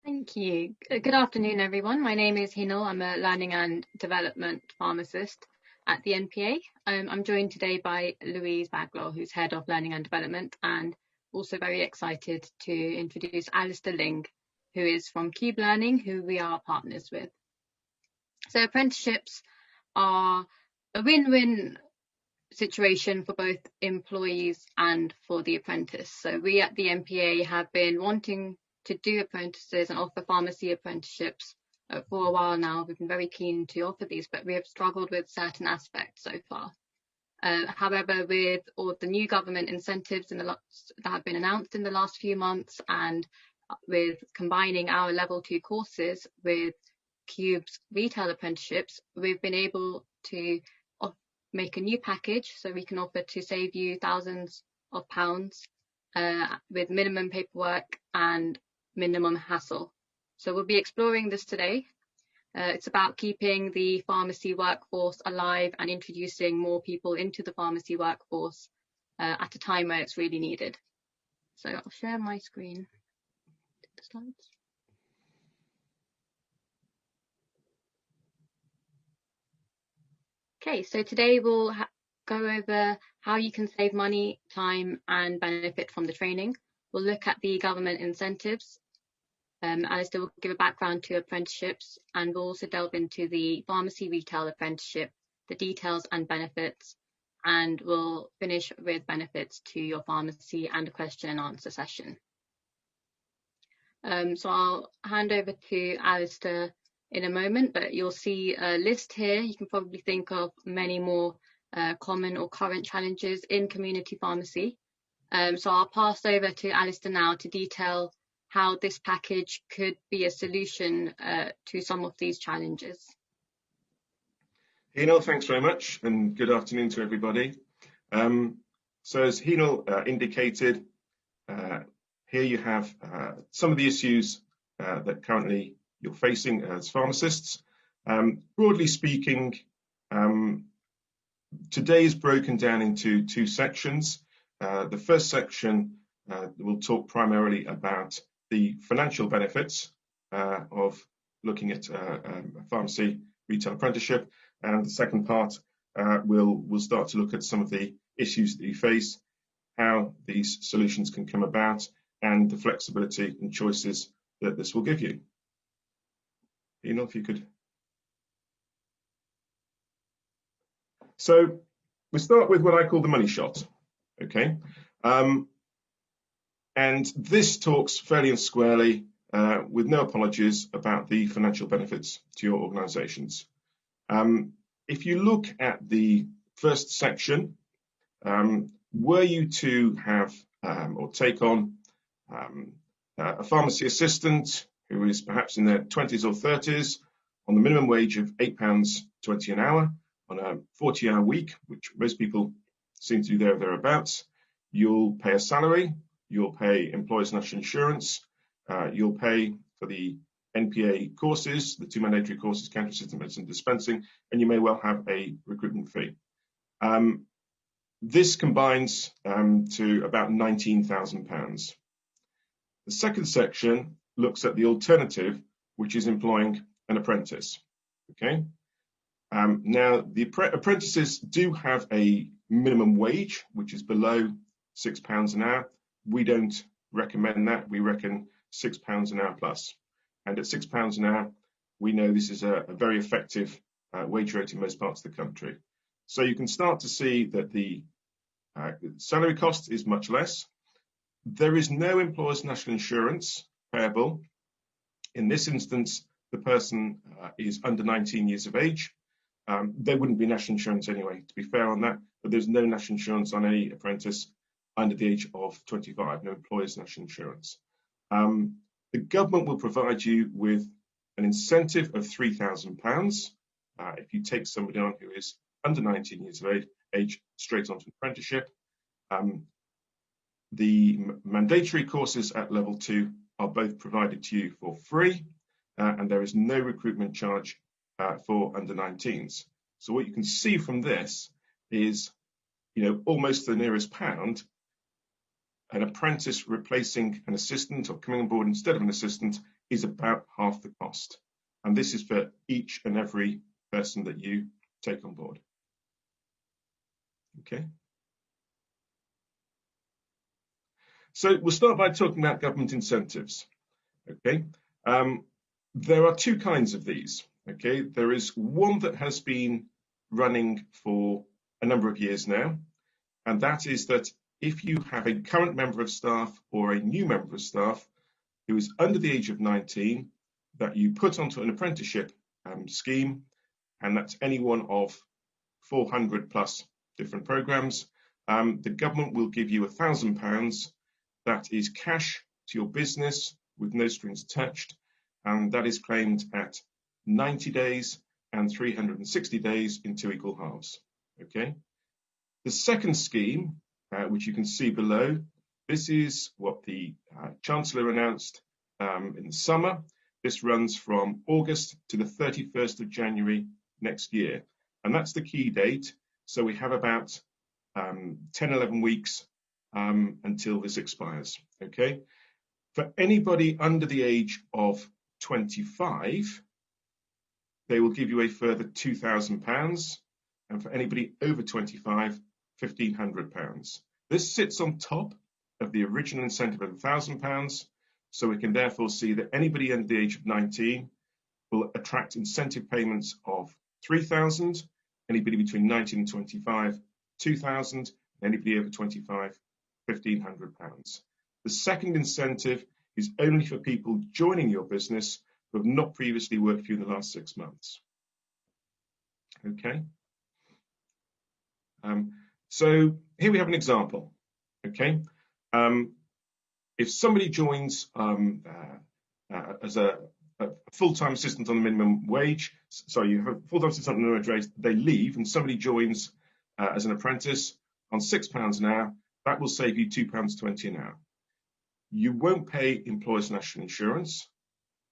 Thank you. Good afternoon, everyone. My name is Hinal. I'm a Learning and Development Pharmacist at the NPA. I'm joined today by Louise Baglaw, who's Head of Learning and Development, and also very excited to introduce Alistair Ling, who is from Cube Learning, who we are partners with. So apprenticeships are a win-win situation for both employees and for the apprentice. So we at the NPA have been wanting to do apprentices and offer pharmacy apprenticeships for a while now. We've been very keen to offer these, but we have struggled with certain aspects so far. However, with all the new government incentives that have been announced in the last few months, and with combining our level 2 courses with Cube's retail apprenticeships, we've been able to make a new package so we can offer to save you thousands of pounds with minimum paperwork and minimum hassle. So we'll be exploring this today. It's about keeping the pharmacy workforce alive and introducing more people into the pharmacy workforce at a time where it's really needed. So I'll share my screen. The slides. Okay, so today we'll go over how you can save money, time and benefit from the training. We'll look at the government incentives. Alistair will give a background to apprenticeships, and we'll also delve into the pharmacy retail apprenticeship, the details and benefits, and we'll finish with benefits to your pharmacy and a question and answer session. So I'll hand over to Alistair in a moment, but you'll see a list here. You can probably think of many more common or current challenges in community pharmacy. So I'll pass over to Alistair now to detail how this package could be a solution to some of these challenges. Hinal, thanks very much, and good afternoon to everybody. So as Hinal indicated, here you have some of the issues that currently you're facing as pharmacists. Broadly speaking, today is broken down into two sections. The first section will talk primarily about the financial benefits of looking at a pharmacy retail apprenticeship, and the second part we'll start to look at some of the issues that you face, how these solutions can come about, and the flexibility and choices that this will give you. You know, if you could. So we start with what I call the money shot, okay? And this talks fairly and squarely, with no apologies, about the financial benefits to your organisations. If you look at the first section, were you to have or take on a pharmacy assistant who is perhaps in their 20s or 30s on the minimum wage of £8.20 an hour on a 40-hour week, which most people seem to do there or thereabouts, you'll pay a salary, you'll pay employers' national insurance, you'll pay for the NPA courses, the 2 mandatory courses, counter assistant medicine dispensing, and you may well have a recruitment fee. This combines to about £19,000. The second section looks at the alternative, which is employing an apprentice. Okay. Now, the apprentices do have a minimum wage, which is below £6 an hour. We don't recommend that. We reckon £6 an hour plus. And at £6 an hour, we know this is a very effective wage rate in most parts of the country. So you can start to see that the salary cost is much less. There is no employer's national insurance payable. In this instance, the person is under 19 years of age. There wouldn't be national insurance anyway, to be fair on that, but there's no national insurance on any apprentice under the age of 25, no employer's national insurance. The government will provide you with an incentive of £3,000 if you take somebody on who is under 19 years of age straight onto an apprenticeship. The mandatory courses at level 2 are both provided to you for free, and there is no recruitment charge for under 19s. So what you can see from this is, almost the nearest pound, an apprentice replacing an assistant or coming on board instead of an assistant is about half the cost. And this is for each and every person that you take on board. Okay. So we'll start by talking about government incentives. Okay. There are two kinds of these. Okay. There is one that has been running for a number of years now, and that is that if you have a current member of staff or a new member of staff who is under the age of 19, that you put onto an apprenticeship scheme, and that's any one of 400 plus different programs, the government will give you £1,000. That is cash to your business with no strings attached, and that is claimed at 90 days and 360 days in 2 equal halves. Okay. The second scheme, which you can see below, this is what the Chancellor announced in the summer. This runs from August to the 31st of January next year, and that's the key date. So we have about 10-11 weeks until this expires. Okay. For anybody under the age of 25, they will give you a further £2,000, and for anybody over 25, £1,500. This sits on top of the original incentive of £1,000, so we can therefore see that anybody under the age of 19 will attract incentive payments of £3,000, anybody between 19 and 25, £2,000, and anybody over 25, £1,500. The second incentive is only for people joining your business who have not previously worked for you in the last 6 months. Okay. So here we have an example. Okay. If somebody joins as a full-time assistant on the minimum wage, sorry, you have a full-time assistant on the minimum wage, they leave and somebody joins as an apprentice on £6 an hour, that will save you £2.20 an hour. You won't pay employers' national insurance.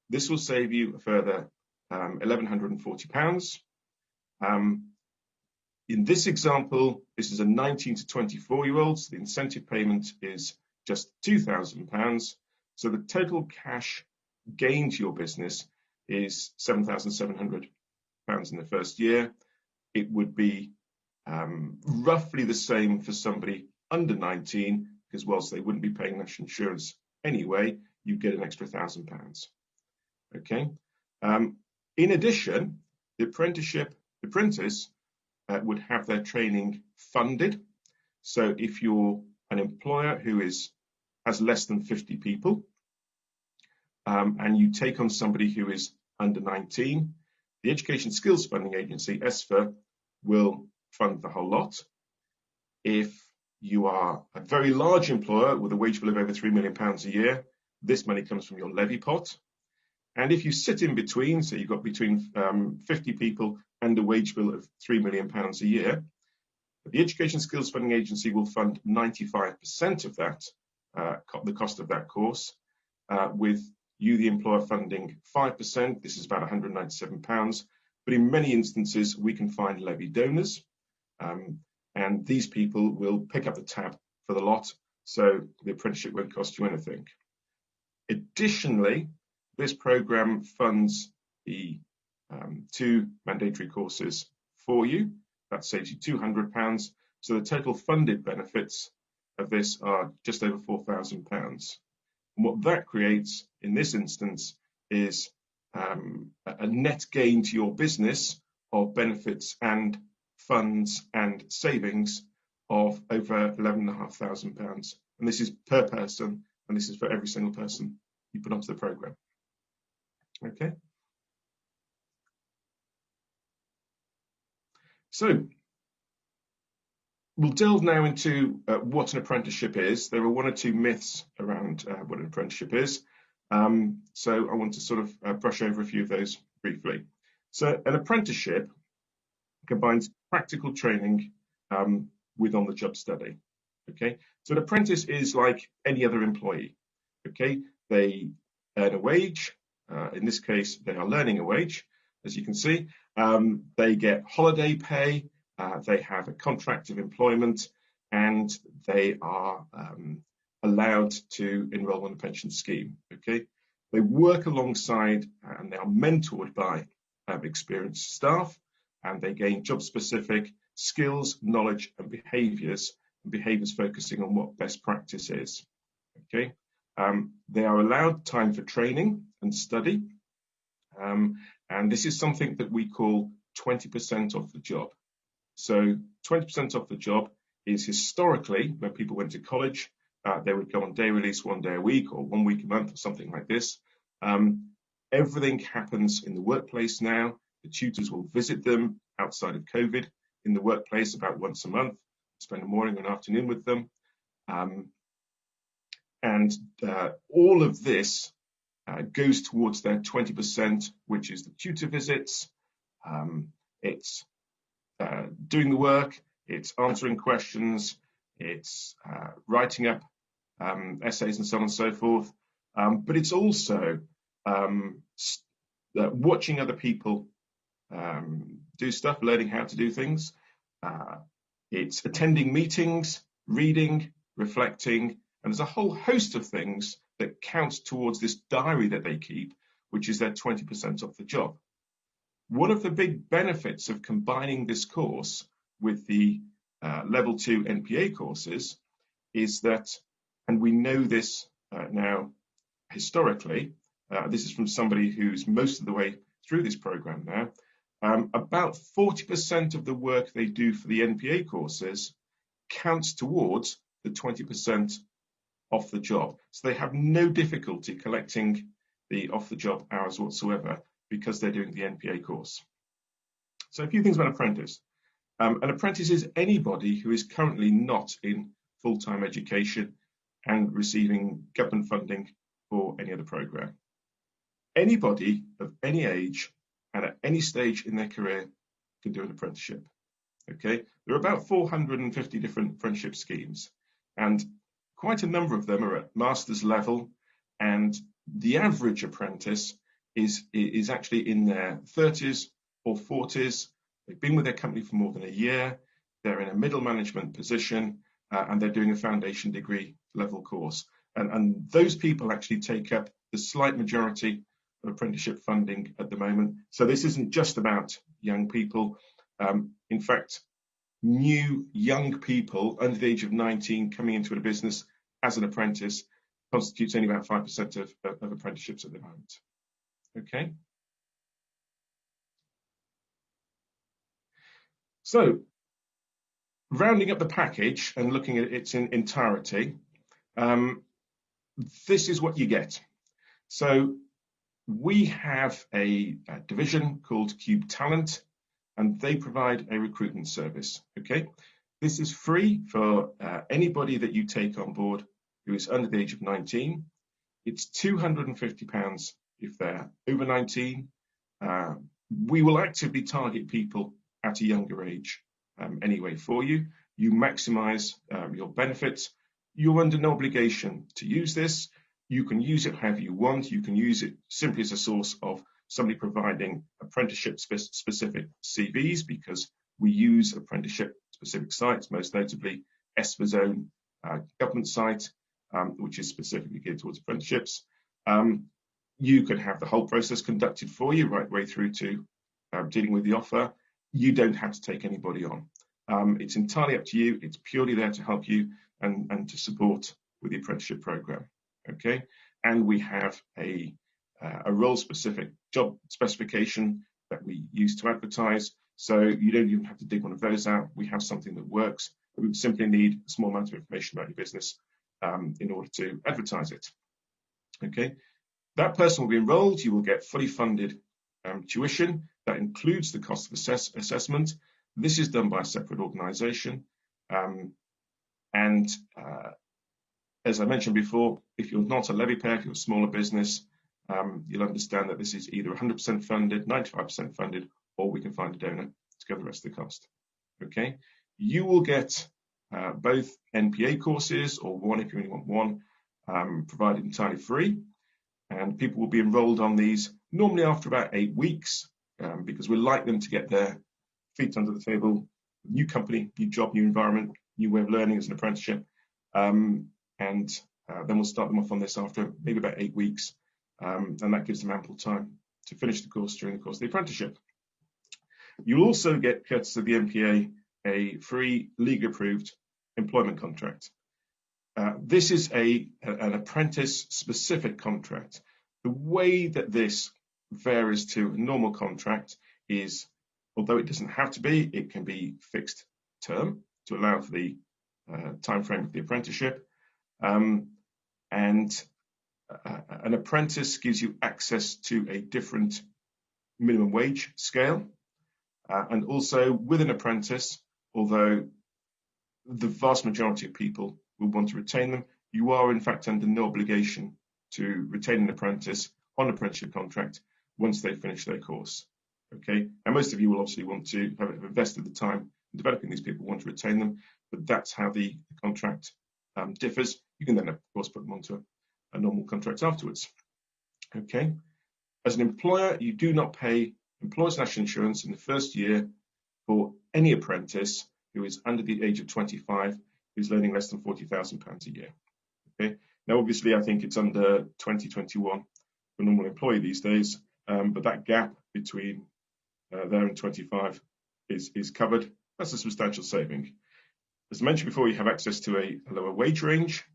This will save you a further £1,140. In this example, this is a 19 to 24-year-old, so the incentive payment is just £2,000. So the total cash gain to your business is £7,700 in the first year. It would be roughly the same for somebody under 19, because whilst they wouldn't be paying national insurance anyway, you get an extra £1,000. Okay. In addition, the apprentice would have their training funded. So if you're an employer who has less than 50 people, and you take on somebody who is under 19, the Education Skills Funding Agency, ESFA, will fund the whole lot. If you are a very large employer with a wage bill of over £3 million a year, this money comes from your levy pot. And if you sit in between, so you've got between 50 people and a wage bill of £3 million a year, the Education Skills Funding Agency will fund 95% of that, the cost of that course, with you, the employer, funding 5%. This is about £197. But in many instances, we can find levy donors, and these people will pick up the tab for the lot, so the apprenticeship won't cost you anything. Additionally, this program funds the 2 mandatory courses for you. That saves you £200. So the total funded benefits of this are just over £4,000. And what that creates in this instance is a net gain to your business of benefits and funds and savings of over £11,500. And this is per person, and this is for every single person you put onto the program. Okay. So we'll delve now into what an apprenticeship is. There are 1 or 2 myths around what an apprenticeship is. So I want to sort of brush over a few of those briefly. So an apprenticeship combines practical training with on-the-job study. Okay. So an apprentice is like any other employee. Okay. They earn a wage. In this case, they are learning a wage, as you can see. They get holiday pay, they have a contract of employment, and they are allowed to enroll on a pension scheme. Okay, They work alongside and they are mentored by experienced staff, and they gain job-specific skills, knowledge, and behaviours focusing on what best practice is. Okay, they are allowed time for training and study, and this is something that we call 20% off the job. So 20% off the job is historically when people went to college, they would go on day release 1 day a week or 1 week a month or something like this. Everything happens in the workplace now. The tutors will visit them outside of COVID in the workplace about once a month, spend a morning and afternoon with them. And all of this goes towards their 20%, which is the tutor visits. It's doing the work, it's answering questions, it's writing up essays and so on and so forth. But it's also watching other people do stuff, learning how to do things. It's attending meetings, reading, reflecting, and there's a whole host of things that count towards this diary that they keep, which is their 20% off the job. One of the big benefits of combining this course with the Level 2 NPA courses is that, and we know this now historically, this is from somebody who's most of the way through this program now, about 40% of the work they do for the NPA courses counts towards the 20% off the job. So they have no difficulty collecting the off the job hours whatsoever because they're doing the NPA course. So a few things about apprentice. An apprentice is anybody who is currently not in full-time education and receiving government funding for any other program. Anybody of any age and at any stage in their career can do an apprenticeship. Okay, there are about 450 different apprenticeship schemes, and quite a number of them are at master's level, and the average apprentice is actually in their 30s or 40s. They've been with their company for more than a year, they're in a middle management position, and they're doing a foundation degree level course. And those people actually take up the slight majority of apprenticeship funding at the moment. So this isn't just about young people. In fact, new young people under the age of 19 coming into a business as an apprentice constitutes only about 5% of apprenticeships at the moment. Okay. So, rounding up the package and looking at its entirety, this is what you get. So, we have a division called Cube Talent, and they provide a recruitment service. Okay, this is free for anybody that you take on board who is under the age of 19. It's £250 if they're over 19. We will actively target people at a younger age anyway for you. You maximise your benefits. You're under no obligation to use this. You can use it however you want. You can use it simply as a source of somebody providing apprenticeship specific CVs, because we use apprenticeship specific sites, most notably ESFA's own government site, which is specifically geared towards apprenticeships. You can have the whole process conducted for you right way through to dealing with the offer. You don't have to take anybody on. It's entirely up to you. It's purely there to help you and to support with the apprenticeship program. Okay, and we have a role-specific job specification that we use to advertise, so you don't even have to dig one of those out. We have something that works. We simply need a small amount of information about your business in order to advertise it. Okay, that person will be enrolled. You will get fully funded tuition. That includes the cost of assessment. This is done by a separate organisation, and as I mentioned before, if you're not a levy payer, if you're a smaller business, you'll understand that this is either 100% funded, 95% funded, or we can find a donor to cover the rest of the cost. Okay, you will get both NPA courses, or one if you only want one, provided entirely free, and people will be enrolled on these normally after about 8 weeks, because we like them to get their feet under the table, new company, new job, new environment, new way of learning as an apprenticeship. And then we'll start them off on this after maybe about 8 weeks. and that gives them ample time to finish the course during the course of the apprenticeship. You'll also get, courtesy of the NPA, a free legally approved employment contract. This is an apprentice-specific contract. The way that this varies to a normal contract is, although it doesn't have to be, it can be fixed term to allow for the time frame of the apprenticeship. And an apprentice gives you access to a different minimum wage scale. And also with an apprentice, although the vast majority of people will want to retain them, you are in fact under no obligation to retain an apprentice on an apprenticeship contract once they finish their course. Okay, and most of you will obviously want to have invested the time in developing these people, want to retain them, but that's how the contract differs. You can then, of course, put them onto a normal contract afterwards. Okay, as an employer, you do not pay employer's national insurance in the first year for any apprentice who is under the age of 25, who's earning less than £40,000 a year. Okay, now obviously I think it's under 2021 for a normal employee these days, but that gap between there and 25 is covered. That's a substantial saving. As I mentioned before, you have access to a lower wage range.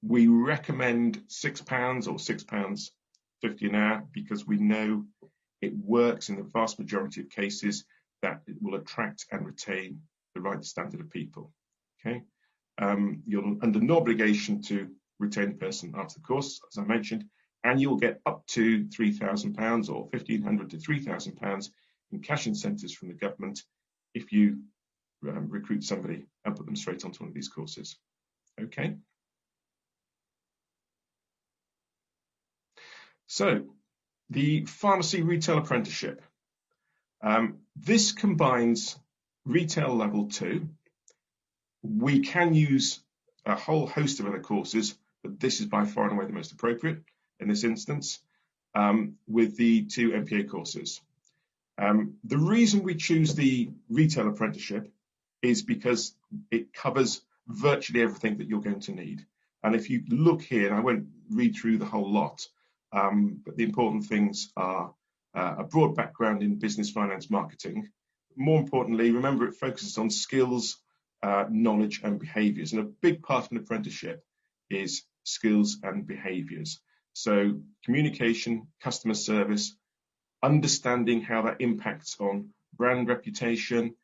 We recommend £6 or £6.50 an hour because we know it works in the vast majority of cases that it will attract and retain the right standard of people. Okay, you're under no obligation to retain the person after the course, as I mentioned, and you'll get up to £3,000 or £1,500 to £3,000 in cash incentives from the government if you recruit somebody and put them straight onto one of these courses. Okay. So, the pharmacy retail apprenticeship. This combines retail level 2. We can use a whole host of other courses, but this is by far and away the most appropriate in this instance, with the 2 MPA courses. The reason we choose the retail apprenticeship is because it covers virtually everything that you're going to need. And if you look here, and I won't read through the whole lot, but the important things are a broad background in business, finance, marketing. More importantly, remember it focuses on skills, knowledge and behaviours. And a big part of an apprenticeship is skills and behaviours. So communication, customer service, understanding how that impacts on brand reputation,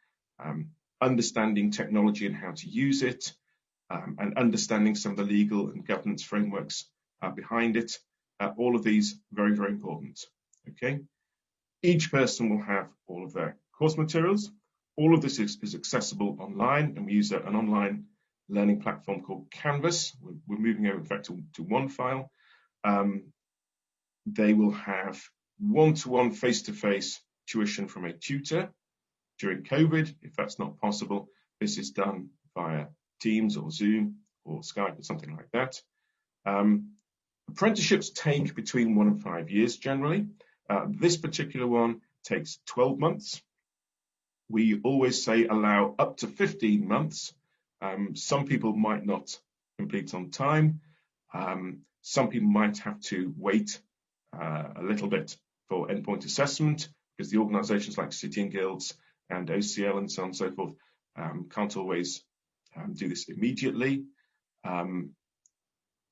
understanding technology and how to use it, and understanding some of the legal and governance frameworks behind it. All of these very, very important. Okay. Each person will have all of their course materials. All of this is accessible online, and we use an online learning platform called Canvas. We're moving over, in fact, to one file. They will have one-to-one face-to-face tuition from a tutor. During COVID, if that's not possible, this is done via Teams or Zoom or Skype or something like that. Apprenticeships take between 1 and 5 years generally. This particular one takes 12 months. We always say allow up to 15 months. Some people might not complete on time. Some people might have to wait a little bit for endpoint assessment because the organisations like City and Guilds and OCL and so on and so forth can't always do this immediately.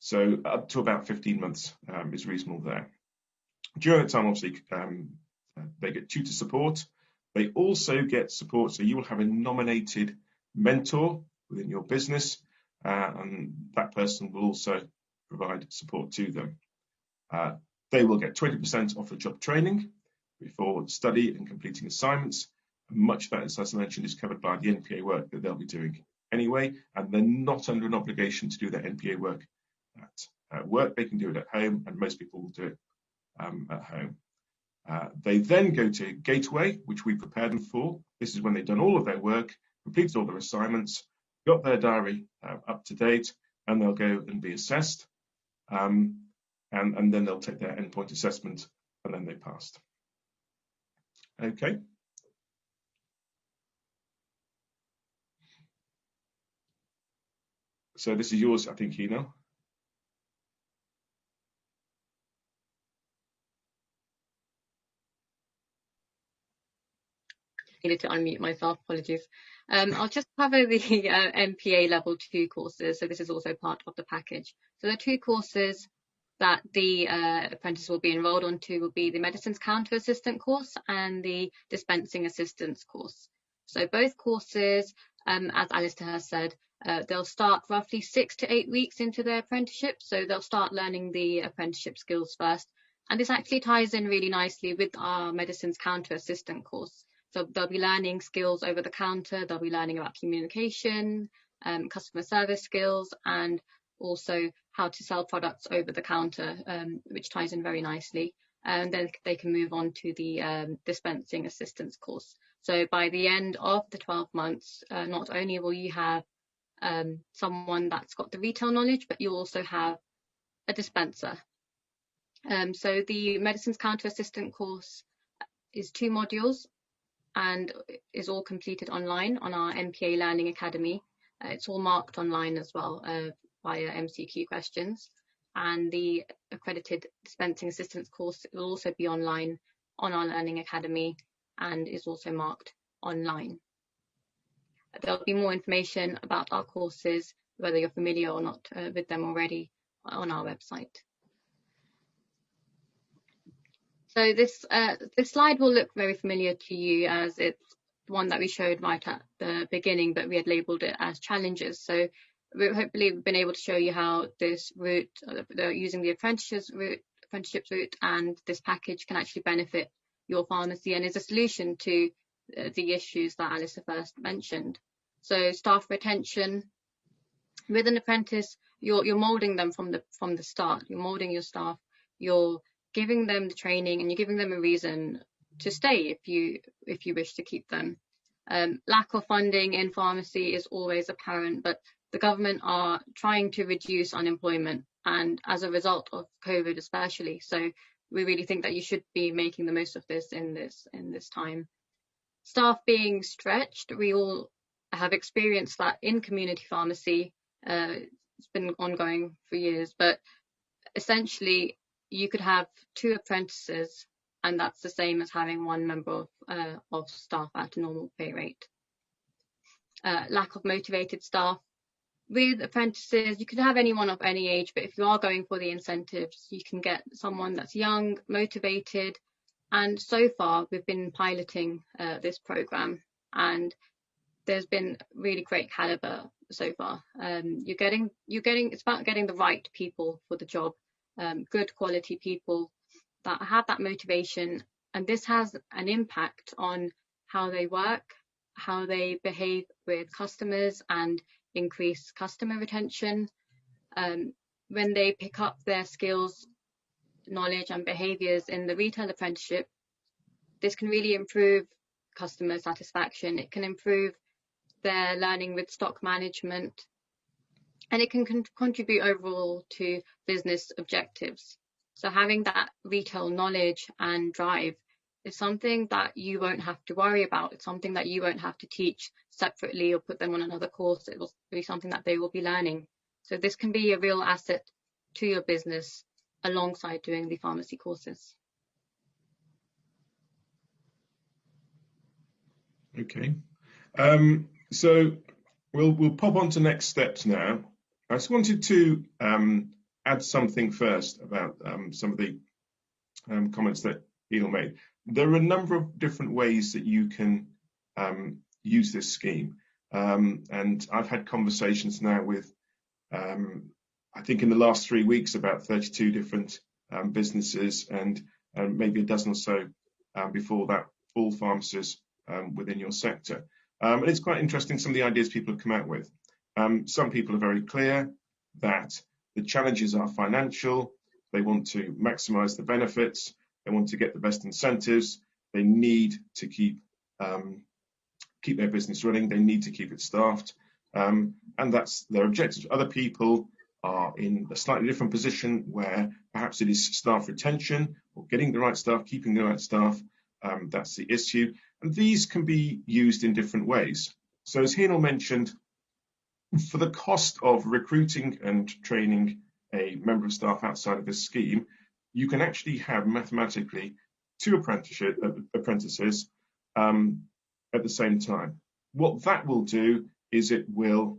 So up to about 15 months is reasonable there. During that time, obviously, they get tutor support. They also get support, so you will have a nominated mentor within your business, and that person will also provide support to them. They will get 20% off the job training before study and completing assignments. Much of that, as I mentioned, is covered by the NPA work that they'll be doing anyway, and they're not under an obligation to do their NPA work at work. They can do it at home, and most people will do it at home. They then go to Gateway, which we prepare them for. This is when they've done all of their work, completed all their assignments, got their diary up to date, and they'll go and be assessed. And then they'll take their endpoint assessment, and then they passed. Okay. So this is yours, I think, Hino. needed to unmute myself, apologies. I'll just cover the MPA Level 2 courses. So this is also part of the package. So the 2 courses that the apprentice will be enrolled onto will be the Medicines Counter Assistant course and the Dispensing Assistants course. So both courses, as Alistair has said, they'll start roughly 6 to 8 weeks into their apprenticeship. So they'll start learning the apprenticeship skills first. And this actually ties in really nicely with our Medicines Counter Assistant course. So they'll be learning skills over the counter, they'll be learning about communication, customer service skills, and also how to sell products over the counter, which ties in very nicely. And then they can move on to the Dispensing Assistance course. So by the end of the 12 months, not only will you have someone that's got the retail knowledge, but you'll also have a dispenser. So the Medicines Counter Assistant course is 2 modules and is all completed online on our MPA Learning Academy. It's all marked online as well via MCQ questions. And the accredited Dispensing Assistance course will also be online on our Learning Academy and is also marked online. There'll be more information about our courses, whether you're familiar or not with them already, on our website. So this slide will look very familiar to you, as it's one that we showed right at the beginning, but we had labelled it as challenges. So hopefully we've been able to show you how this route, using the apprenticeships route and this package can actually benefit your pharmacy and is a solution to the issues that Alistair first mentioned. So staff retention. With an apprentice, you're moulding them from the start. You're moulding your staff. You're giving them the training and you're giving them a reason to stay if you wish to keep them. Lack of funding in pharmacy is always apparent, but the government are trying to reduce unemployment, and as a result of COVID especially. So we really think that you should be making the most of this in this time. Staff being stretched, we all have experienced that in community pharmacy. It's been ongoing for years, but essentially you could have 2 apprentices and that's the same as having 1 member of staff at a normal pay rate. Lack of motivated staff. With apprentices, you could have anyone of any age, but if you are going for the incentives, you can get someone that's young, motivated. And so far, we've been piloting this program, and there's been really great caliber so far. It's about getting the right people for the job, good quality people that have that motivation, and this has an impact on how they work, how they behave with customers, and increase customer retention. When they pick up their skills, knowledge and behaviours in the retail apprenticeship, this can really improve customer satisfaction. It can improve their learning with stock management, and it can contribute overall to business objectives. So having that retail knowledge and drive is something that you won't have to worry about. It's something that you won't have to teach separately or put them on another course. It will be something that they will be learning. So this can be a real asset to your business alongside doing the pharmacy courses. Okay, so we'll pop on to next steps now. I just wanted to add something first about some of the comments that Enel made. There are a number of different ways that you can use this scheme, and I've had conversations now with I think in the last 3 weeks about 32 different businesses and maybe a dozen or so before that, all pharmacists within your sector. And it's quite interesting some of the ideas people have come out with. Some people are very clear that the challenges are financial. They want to maximize the benefits. They want to get the best incentives. They need to keep their business running. They need to keep it staffed. And that's their objective. Other people are in a slightly different position where perhaps it is staff retention or getting the right staff, keeping the right staff. That's the issue. And these can be used in different ways. So as Henel mentioned, for the cost of recruiting and training a member of staff outside of this scheme, you can actually have mathematically 2 apprentices at the same time. What that will do is it will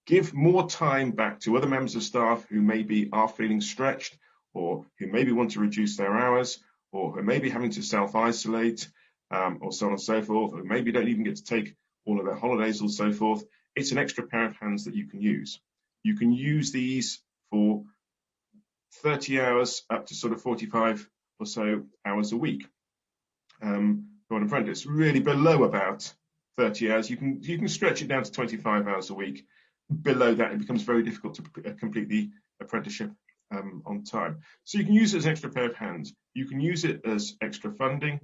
give more time back to other members of staff who maybe are feeling stretched, or who maybe want to reduce their hours, or who may be having to self-isolate, or so on and so forth, or maybe don't even get to take all of their holidays or so forth. It's an extra pair of hands that you can use. You can use these for 30 hours up to sort of 45 or so hours a week for an apprentice. Really below about 30 hours, you can stretch it down to 25 hours a week. Below that, it becomes very difficult to complete the apprenticeship on time. So you can use it as an extra pair of hands. You can use it as extra funding.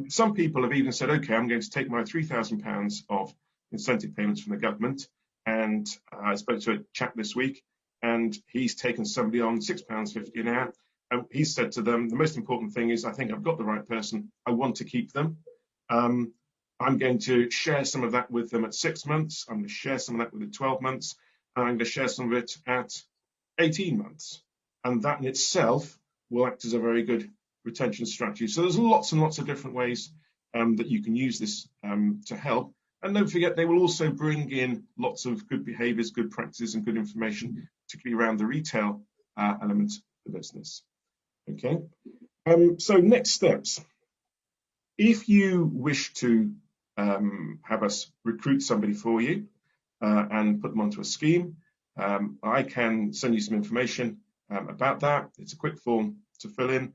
Some people have even said, okay, I'm going to take my £3,000 of incentive payments from the government. And I spoke to a chap this week, and he's taken somebody on £6.50 an hour. He said to them, the most important thing is, I think I've got the right person. I want to keep them. I'm going to share some of that with them at 6 months. I'm going to share some of that with at 12 months. And I'm going to share some of it at 18 months. And that in itself will act as a very good retention strategy. So there's lots and lots of different ways that you can use this to help. And don't forget, they will also bring in lots of good behaviours, good practices and good information, particularly around the retail element of the business. Okay, so next steps. If you wish to have us recruit somebody for you and put them onto a scheme, I can send you some information about that. It's a quick form to fill in.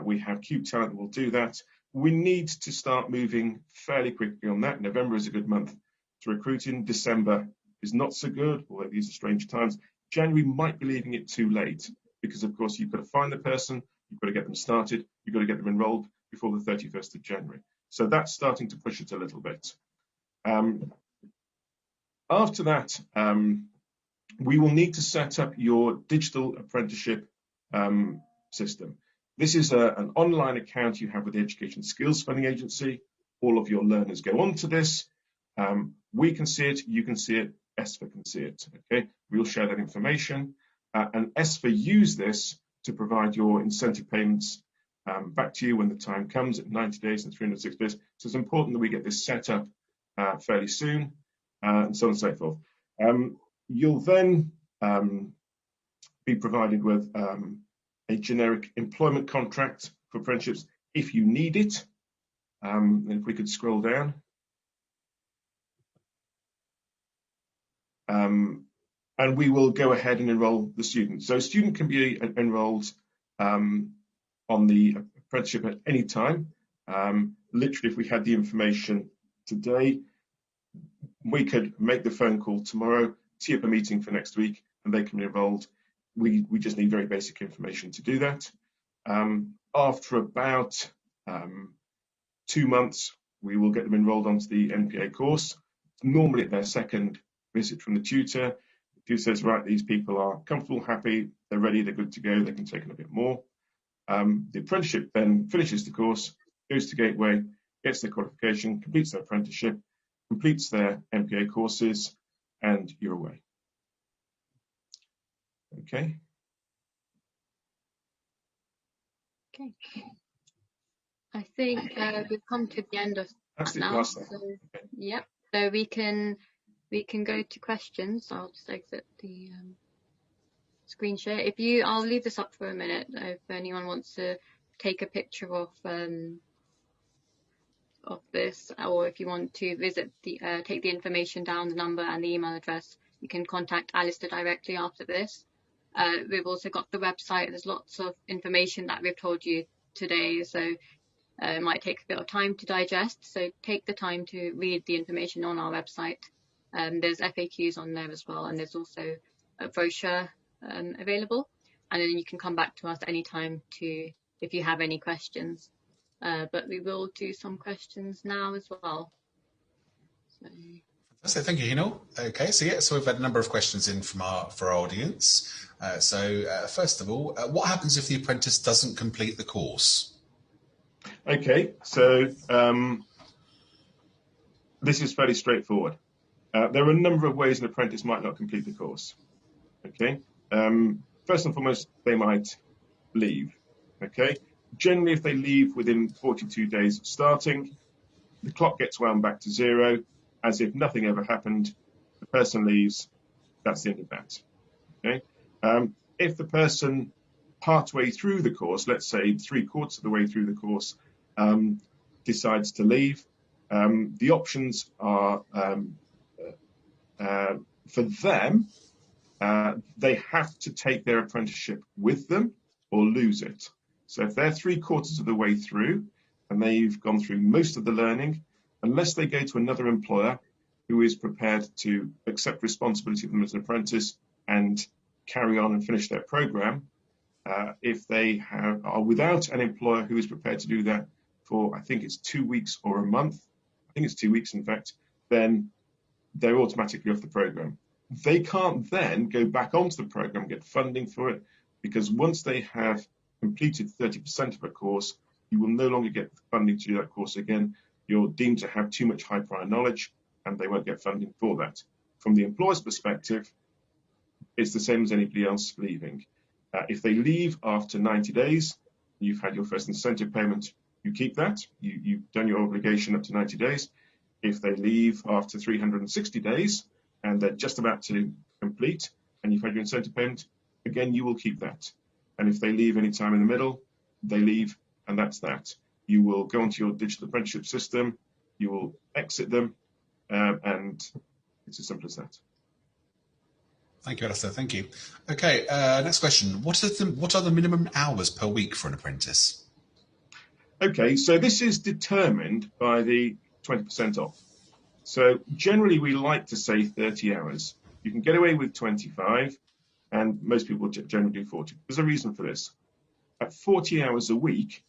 We have Cube Talent that will do that. We need to start moving fairly quickly on that. November is a good month to recruit in. December is not so good, although these are strange times. January might be leaving it too late because, of course, you've got to find the person, you've got to get them started, you've got to get them enrolled before the 31st of January. So that's starting to push it a little bit. After that, we will need to set up your digital apprenticeship system. This is an online account you have with the Education Skills Funding Agency. All of your learners go onto this. We can see it, you can see it, ESFA can see it. Okay, we'll share that information. And ESFA use this to provide your incentive payments back to you when the time comes at 90 days and 306 days. So it's important that we get this set up fairly soon, and so on and so forth. You'll then be provided with a generic employment contract for apprenticeships if you need it. And if we could scroll down. And we will go ahead and enroll the student. So a student can be enrolled on the apprenticeship at any time. Literally, if we had the information today, we could make the phone call tomorrow, tee up a meeting for next week, and they can be enrolled. We just need very basic information to do that. After about 2 months, we will get them enrolled onto the NPA course. Normally at their second visit from the tutor, the tutor says, right, these people are comfortable, happy, they're ready, they're good to go, they can take in a bit more. The apprenticeship then finishes the course, goes to Gateway, gets their qualification, completes their apprenticeship, completes their MPA courses, and you're away. Okay. Okay. I think we've come to the end of that now. So, okay. Yep. So we can go to questions. I'll just exit the screen share. I'll leave this up for a minute if anyone wants to take a picture of this, or if you want to visit take the information down, the number and the email address, you can contact Alistair directly after this. We've also got the website. There's lots of information that we've told you today, so it might take a bit of time to digest. So take the time to read the information on our website. There's FAQs on there as well, and there's also a brochure available. And then you can come back to us anytime if you have any questions. But we will do some questions now as well. So thank you, Hinal. Okay, so we've had a number of questions in for our audience. First of all, what happens if the apprentice doesn't complete the course? Okay, so this is fairly straightforward. There are a number of ways an apprentice might not complete the course. Okay, first and foremost, they might leave. Okay, generally, if they leave within 42 days of starting, the clock gets wound back to zero, as if nothing ever happened. The person leaves, that's the end of that. Okay. If the person partway through the course, let's say 3/4 of the way through the course, decides to leave, the options are for them, they have to take their apprenticeship with them or lose it. So if they're 3/4 of the way through and they've gone through most of the learning, unless they go to another employer who is prepared to accept responsibility of them as an apprentice and carry on and finish their program, if they are without an employer who is prepared to do that for, I think it's 2 weeks or a month, I think it's 2 weeks in fact, then they're automatically off the program. They can't then go back onto the program and get funding for it, because once they have completed 30% of a course, you will no longer get funding to do that course again. You're deemed to have too much high prior knowledge and they won't get funding for that. From the employer's perspective, it's the same as anybody else leaving. If they leave after 90 days, you've had your first incentive payment, you keep that. You've done your obligation up to 90 days. If they leave after 360 days and they're just about to complete and you've had your incentive payment, again, you will keep that. And if they leave any time in the middle, they leave, and that's that. You will go onto your digital apprenticeship system, you will exit them, and it's as simple as that. Thank you, Alistair. Thank you. Okay, next question. What are the minimum hours per week for an apprentice? Okay, so this is determined by the 20% off. So generally we like to say 30 hours. You can get away with 25, and most people generally do 40. There's a reason for this. At 40 hours a week,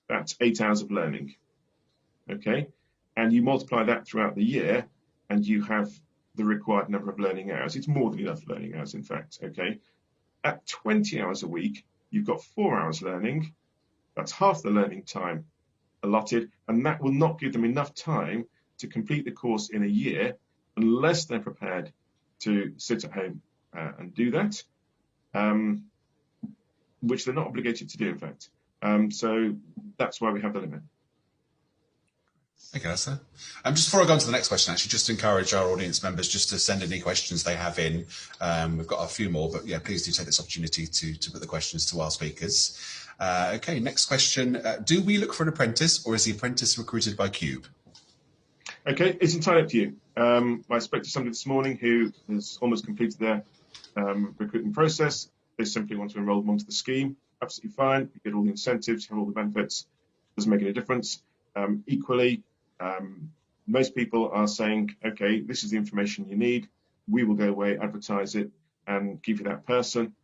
that's 8 hours of learning. Okay, and you multiply that throughout the year, and you have the required number of learning hours. It's more than enough learning hours, in fact. Okay, at 20 hours a week, you've got 4 hours learning. That's half the learning time allotted, and that will not give them enough time to complete the course in a year unless they're prepared to sit at home and do that, which they're not obligated to do, in fact. So that's why we have the limit. Okay, Alistair. Just before I go on to the next question, actually, just to encourage our audience members just to send any questions they have in. We've got a few more, but yeah, please do take this opportunity to put the questions to our speakers. Okay, next question. Do we look for an apprentice, or is the apprentice recruited by Cube? Okay, it's entirely up to you. I spoke to somebody this morning who has almost completed their recruitment process. They simply want to enroll them onto the scheme. Absolutely fine. You get all the incentives, you have all the benefits. Doesn't make any difference. Equally, most people are saying, okay, this is the information you need. We will go away, advertise it, and give you that person.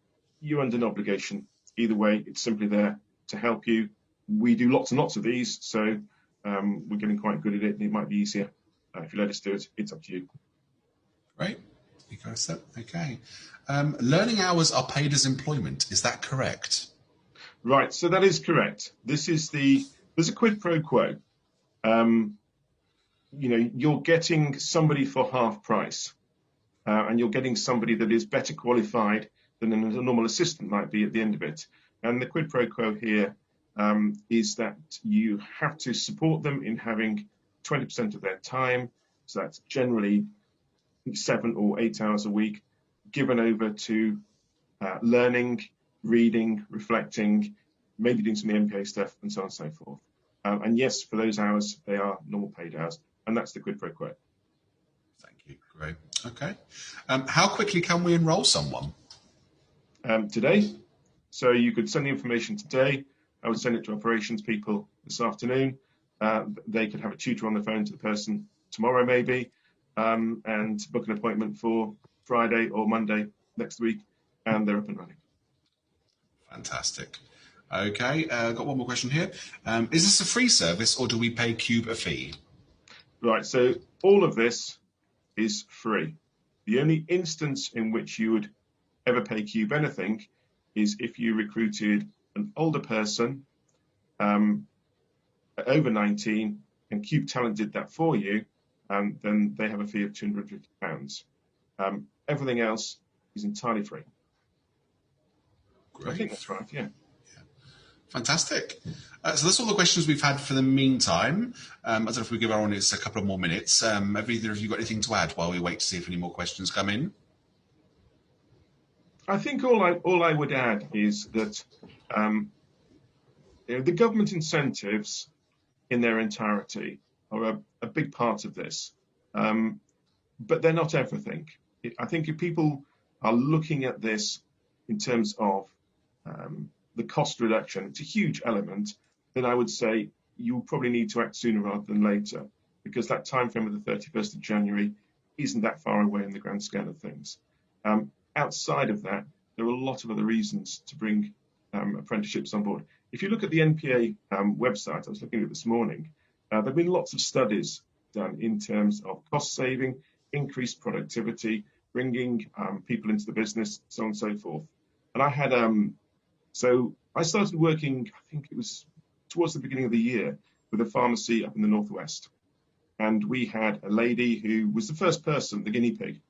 You're under no obligation. Either way, it's simply there to help you. We do lots and lots of these, so we're getting quite good at it, and it might be easier if you let us do it. It's up to you. Great. You guys said, okay. Learning hours are paid as employment. Is that correct? Right, so that is correct. There's a quid pro quo. You're getting somebody for half price, and you're getting somebody that is better qualified than a normal assistant might be at the end of it. And the quid pro quo here is that you have to support them in having 20% of their time, so that's generally 7 or 8 hours a week, given over to learning, reading, reflecting, maybe doing some of the MPA stuff, and so on and so forth. And yes, for those hours, they are normal paid hours, and that's the quid pro quo. Thank you. Great. Okay. How quickly can we enroll someone? Today. So you could send the information today. I would send it to operations people this afternoon. They could have a tutor on the phone to the person tomorrow maybe, and book an appointment for Friday or Monday next week, and they're up and running. Fantastic. Okay, got one more question here. Is this a free service, or do we pay Cube a fee? Right, so all of this is free. The only instance in which you would ever pay Cube anything is if you recruited an older person over 19 and Cube Talent did that for you, then they have a fee of £250. Everything else is entirely free. Great. I think that's right, yeah. Fantastic. So that's all the questions we've had for the meantime. I don't know if we give our audience a couple of more minutes. Have either of you got anything to add while we wait to see if any more questions come in? I think all I would add is that the government incentives in their entirety are a big part of this, but they're not everything. I think if people are looking at this in terms of the cost reduction, it's a huge element, then I would say you probably need to act sooner rather than later, because that time frame of the 31st of January isn't that far away in the grand scale of things. Outside of that, there are a lot of other reasons to bring apprenticeships on board. If you look at the NPA website, I was looking at it this morning, there have been lots of studies done in terms of cost saving, increased productivity, bringing people into the business, so on and so forth. And I had, so I started working, I think it was towards the beginning of the year, with a pharmacy up in the Northwest. And we had a lady who was the first person, the guinea pig,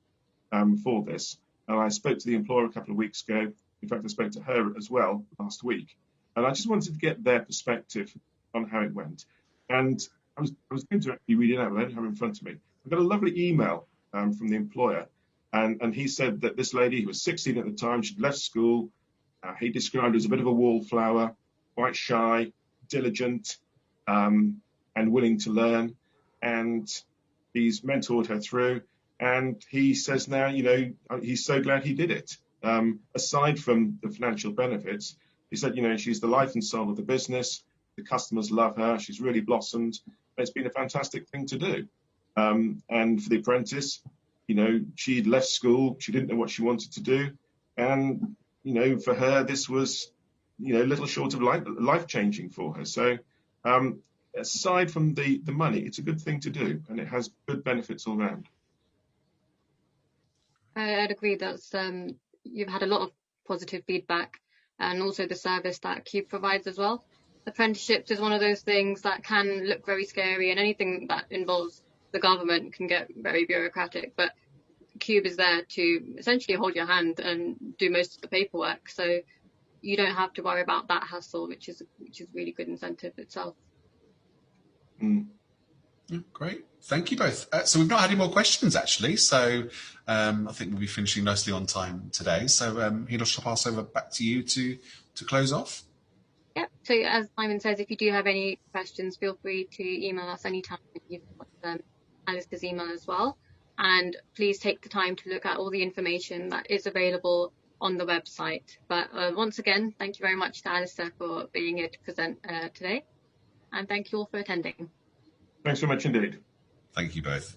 for this. And I spoke to the employer a couple of weeks ago. In fact, I spoke to her as well last week. And I just wanted to get their perspective on how it went. And I was going to actually read it out, but I don't have it in front of me. I got a lovely email from the employer. And he said that this lady, who was 16 at the time, she'd left school. He described her as a bit of a wallflower, quite shy, diligent, and willing to learn. And he's mentored her through. And he says now, you know, he's so glad he did it. Aside from the financial benefits, he said, you know, she's the life and soul of the business. The customers love her. She's really blossomed. It's been a fantastic thing to do. And for the apprentice, you know, she'd left school. She didn't know what she wanted to do. And, you know, for her, this was, you know, little short of life-changing for her. So aside from the money, it's a good thing to do. And it has good benefits all around. I'd agree that you've had a lot of positive feedback, and also the service that CUBE provides as well. Apprenticeships is one of those things that can look very scary, and anything that involves the government can get very bureaucratic, but CUBE is there to essentially hold your hand and do most of the paperwork, so you don't have to worry about that hassle, which is really good incentive itself. Yeah, great. Thank you both. So we've not had any more questions, actually. So I think we'll be finishing nicely on time today. So Hina, I'll pass over back to you to close off. Yeah. So as Simon says, if you do have any questions, feel free to email us anytime. You've got Alice's email as well. And please take the time to look at all the information that is available on the website. But once again, thank you very much to Alistair for being here to present today. And thank you all for attending. Thanks so much indeed. Thank you both.